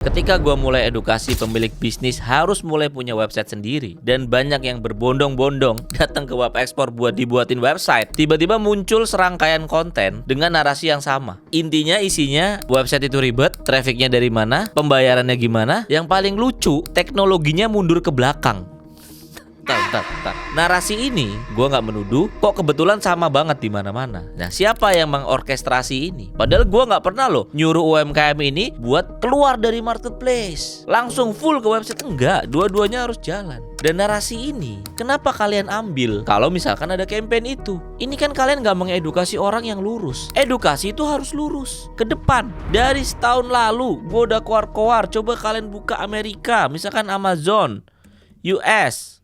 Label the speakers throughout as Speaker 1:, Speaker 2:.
Speaker 1: Ketika gue mulai edukasi pemilik bisnis harus mulai punya website sendiri, dan banyak yang berbondong-bondong datang ke Web Export buat dibuatin website, tiba-tiba muncul serangkaian konten dengan narasi yang sama. Intinya isinya website itu ribet, trafficnya dari mana, pembayarannya gimana, yang paling lucu teknologinya mundur ke belakang. Bentar. Narasi ini gue nggak menuduh, kok kebetulan sama banget di mana-mana. Nah, siapa yang mengorkestrasi ini? Padahal gue nggak pernah loh nyuruh UMKM ini buat keluar dari marketplace, langsung full ke website. Enggak, dua-duanya harus jalan. Dan narasi ini, kenapa kalian ambil kalau misalkan ada campaign itu? Ini kan kalian nggak mengedukasi orang yang lurus. Edukasi itu harus lurus ke depan. Dari setahun lalu gue udah keluar-keluar. Coba kalian buka Amerika, misalkan Amazon, US.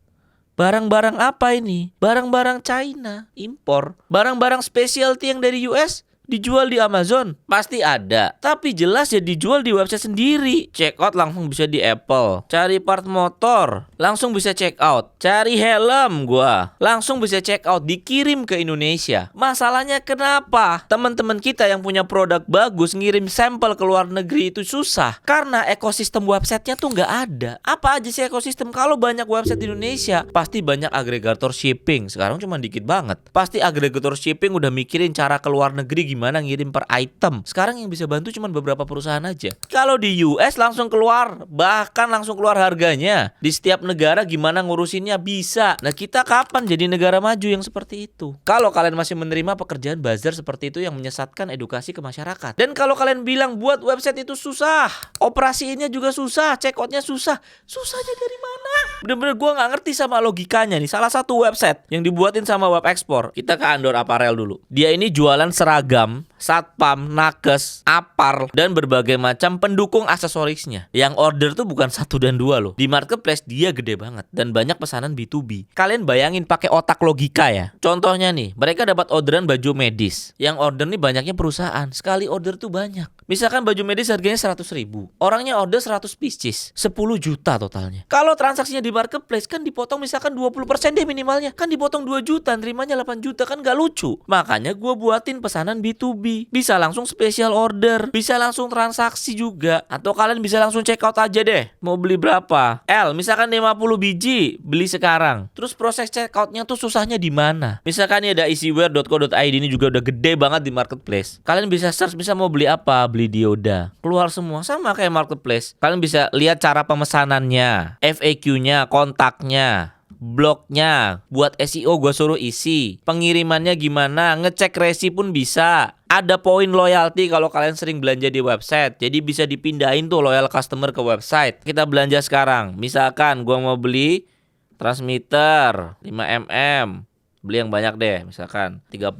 Speaker 1: Barang-barang apa ini? Barang-barang China, impor. Barang-barang specialty yang dari US dijual di Amazon. Pasti ada, tapi jelas ya dijual di website sendiri. Check out langsung bisa di Apple. Cari part motor, langsung bisa check out. Cari helm gua, langsung bisa check out. Dikirim ke Indonesia. Masalahnya kenapa teman-teman kita yang punya produk bagus ngirim sampel ke luar negeri itu susah? Karena ekosistem websitenya tuh nggak ada. Apa aja sih ekosistem? Kalau banyak website di Indonesia, pasti banyak agregator shipping. Sekarang cuma dikit banget. Pasti agregator shipping udah mikirin cara ke luar negeri gimana ngirim per item. Sekarang yang bisa bantu cuma beberapa perusahaan aja. Kalau di US langsung keluar, bahkan langsung keluar harganya. Di setiap negara gimana ngurusinnya bisa. Nah, kita kapan jadi negara maju yang seperti itu? Kalau kalian masih menerima pekerjaan buzzer seperti itu yang menyesatkan edukasi ke masyarakat. Dan kalau kalian bilang buat website itu susah, operasiinnya juga susah, check outnya susah. Susahnya dari mana? Bener-bener gue gak ngerti sama logikanya nih. Salah satu website yang dibuatin sama Web Export, kita ke Andor Apparel dulu. Dia ini jualan seragam, satpam, nakes, apar, dan berbagai macam pendukung aksesorisnya. Yang order tuh bukan 1 dan 2 loh. Di marketplace dia gede banget dan banyak pesanan B2B. Kalian bayangin pakai otak logika ya. Contohnya nih, mereka dapat orderan baju medis. Yang order nih banyaknya perusahaan. Sekali order tuh banyak. Misalkan baju medis harganya 100.000. Orangnya order 100 pieces, 10 juta totalnya. Kalau transaksinya di marketplace kan dipotong misalkan 20% deh minimalnya. Kan dipotong 2 juta, nerimanya 8 juta, kan gak lucu. Makanya gue buatin pesanan B2B. Bisa langsung special order, bisa langsung transaksi juga. Atau kalian bisa langsung check out aja deh. Mau beli berapa? Misalkan 50 biji, beli sekarang. Terus proses check outnya tuh susahnya di mana? Misalkan ini ada easyware.co.id, ini juga udah gede banget di marketplace. Kalian bisa search, bisa mau beli apa? Beli dioda. Keluar semua sama kayak marketplace. Kalian bisa lihat cara pemesanannya, FAQ-nya, kontaknya, blognya. Buat SEO gue suruh isi. Pengirimannya gimana, ngecek resi pun bisa. Ada poin loyalty kalau kalian sering belanja di website. Jadi bisa dipindahin tuh loyal customer ke website. Kita belanja sekarang. Misalkan gue mau beli transmitter 5mm. Beli yang banyak deh, misalkan 30,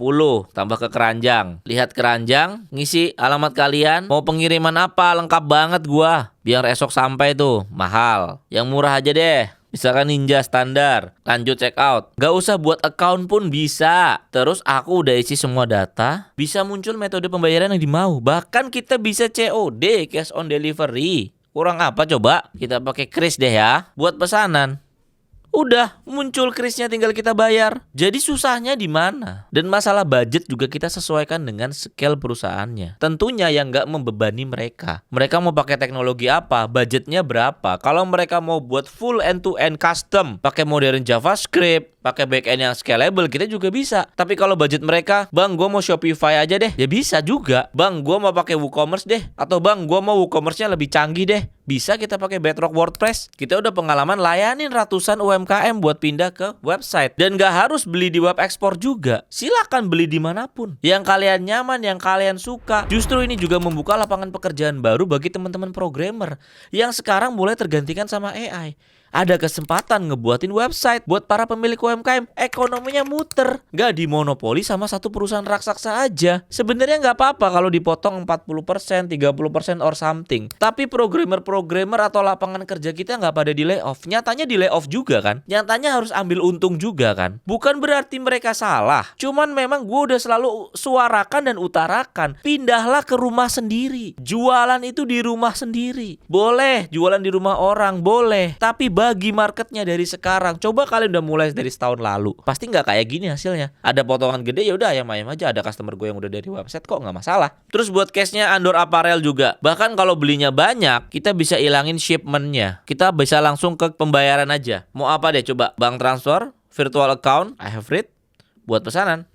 Speaker 1: tambah ke keranjang. Lihat keranjang, ngisi alamat kalian. Mau pengiriman apa, lengkap banget gua. Biar esok sampai tuh, mahal. Yang murah aja deh. Misalkan Ninja standar, lanjut check out. Gak usah buat account pun bisa. Terus aku udah isi semua data. Bisa muncul metode pembayaran yang dimau. Bahkan kita bisa COD, cash on delivery. Kurang apa coba? Kita pakai kris deh ya, buat pesanan. Udah muncul krisnya, tinggal kita bayar. Jadi susahnya di mana? Dan masalah budget juga kita sesuaikan dengan scale perusahaannya. Tentunya yang nggak membebani mereka. Mereka mau pakai teknologi apa? Budgetnya berapa? Kalau mereka mau buat full end-to-end custom, pakai modern JavaScript, pakai backend yang scalable, kita juga bisa. Tapi kalau budget mereka, bang, gue mau Shopify aja deh, ya bisa juga. Bang, gue mau pakai WooCommerce deh. Atau bang, gue mau WooCommerce-nya lebih canggih deh. Bisa kita pakai Bedrock WordPress. Kita udah pengalaman layanin ratusan UMKM buat pindah ke website. Dan gak harus beli di Web Export juga. Silakan beli dimanapun. Yang kalian nyaman, yang kalian suka. Justru ini juga membuka lapangan pekerjaan baru bagi teman-teman programmer yang sekarang mulai tergantikan sama AI. Ada kesempatan ngebuatin website buat para pemilik UMKM. Ekonominya muter, gak dimonopoli sama satu perusahaan raksasa aja. Sebenarnya gak apa-apa kalau dipotong 40%, 30% or something. Tapi programmer atau lapangan kerja kita gak pada di layoff. Nyatanya di layoff juga kan. Nyatanya harus ambil untung juga kan. Bukan berarti mereka salah. Cuman memang gue udah selalu suarakan dan utarakan. Pindahlah ke rumah sendiri. Jualan itu di rumah sendiri. Boleh jualan di rumah orang, boleh. Tapi bagi marketnya dari sekarang. Coba kalian udah mulai dari setahun lalu, pasti nggak kayak gini hasilnya. Ada potongan gede, ya udah ayam-ayam aja. Ada customer gue yang udah dari website kok, nggak masalah. Terus buat case-nya Andor Apparel juga, bahkan kalau belinya banyak, kita bisa ilangin shipment-nya. Kita bisa langsung ke pembayaran aja. Mau apa deh coba? Bank transfer, virtual account, I have read, buat pesanan.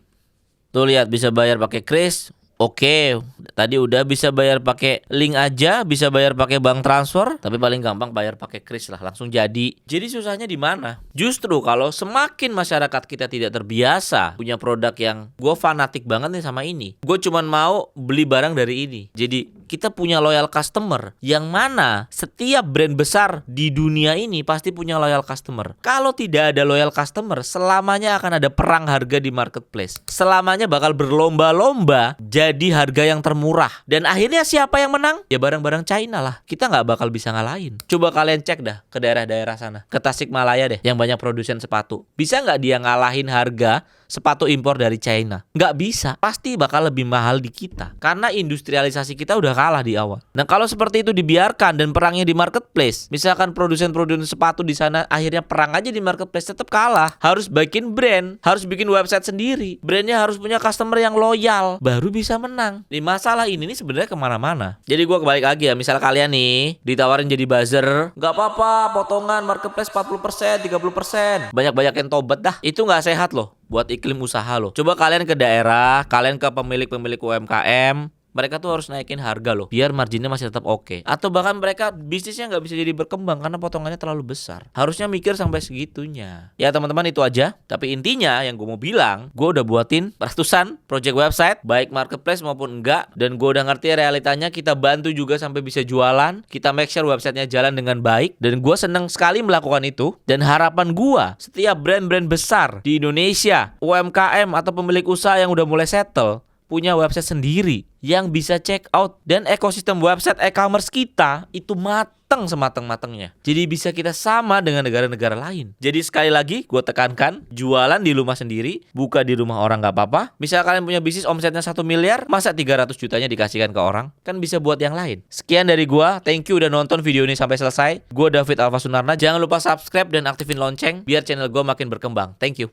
Speaker 1: Tuh lihat, bisa bayar pakai Kris. Oke, tadi udah bisa bayar pakai link aja, bisa bayar pakai bank transfer, tapi paling gampang bayar pakai Kris lah, langsung jadi. Jadi susahnya di mana? Justru kalau semakin masyarakat kita tidak terbiasa punya produk yang gue fanatik banget nih sama ini, gue cuman mau beli barang dari ini. Jadi kita punya loyal customer, yang mana setiap brand besar di dunia ini pasti punya loyal customer. Kalau tidak ada loyal customer, selamanya akan ada perang harga di marketplace. Selamanya bakal berlomba-lomba jadi harga yang termurah. Dan akhirnya siapa yang menang? Ya barang-barang China lah. Kita nggak bakal bisa ngalahin. Coba kalian cek dah ke daerah-daerah sana, ke Tasikmalaya deh, yang banyak produsen sepatu. Bisa nggak dia ngalahin harga sepatu impor dari China? Nggak bisa. Pasti bakal lebih mahal di kita, karena industrialisasi kita udah kalah di awal. Nah kalau seperti itu dibiarkan dan perangnya di marketplace, misalkan produsen-produsen sepatu di sana akhirnya perang aja di marketplace, tetap kalah. Harus bikin brand, harus bikin website sendiri. Brandnya harus punya customer yang loyal, baru bisa menang. Di masalah ini nih sebenarnya kemana-mana. Jadi gue kebalik lagi ya, misal kalian nih ditawarin jadi buzzer, nggak apa-apa, potongan marketplace 40%, 30%, banyak-banyakin tobat dah. Itu nggak sehat loh buat iklim usaha loh. Coba kalian ke daerah, kalian ke pemilik-pemilik UMKM, mereka tuh harus naikin harga loh, biar marginnya masih tetap oke. Atau bahkan mereka bisnisnya nggak bisa jadi berkembang karena potongannya terlalu besar. Harusnya mikir sampai segitunya. Ya teman-teman, itu aja. Tapi intinya yang gue mau bilang, gue udah buatin ratusan project website, baik marketplace maupun enggak. Dan gue udah ngerti realitanya, kita bantu juga sampai bisa jualan. Kita make sure websitenya jalan dengan baik. Dan gue seneng sekali melakukan itu. Dan harapan gue, setiap brand-brand besar di Indonesia, UMKM atau pemilik usaha yang udah mulai settle, punya website sendiri yang bisa check out, dan ekosistem website e-commerce kita itu mateng semateng-matengnya. Jadi bisa kita sama dengan negara-negara lain. Jadi sekali lagi gue tekankan, jualan di rumah sendiri, buka di rumah orang gak apa-apa. Misal kalian punya bisnis omsetnya 1 miliar, masa 300 jutanya dikasihkan ke orang? Kan bisa buat yang lain. Sekian dari gue, thank you udah nonton video ini sampai selesai. Gue David Alfa Sunarna. Jangan lupa subscribe dan aktifin lonceng biar channel gue makin berkembang. Thank you.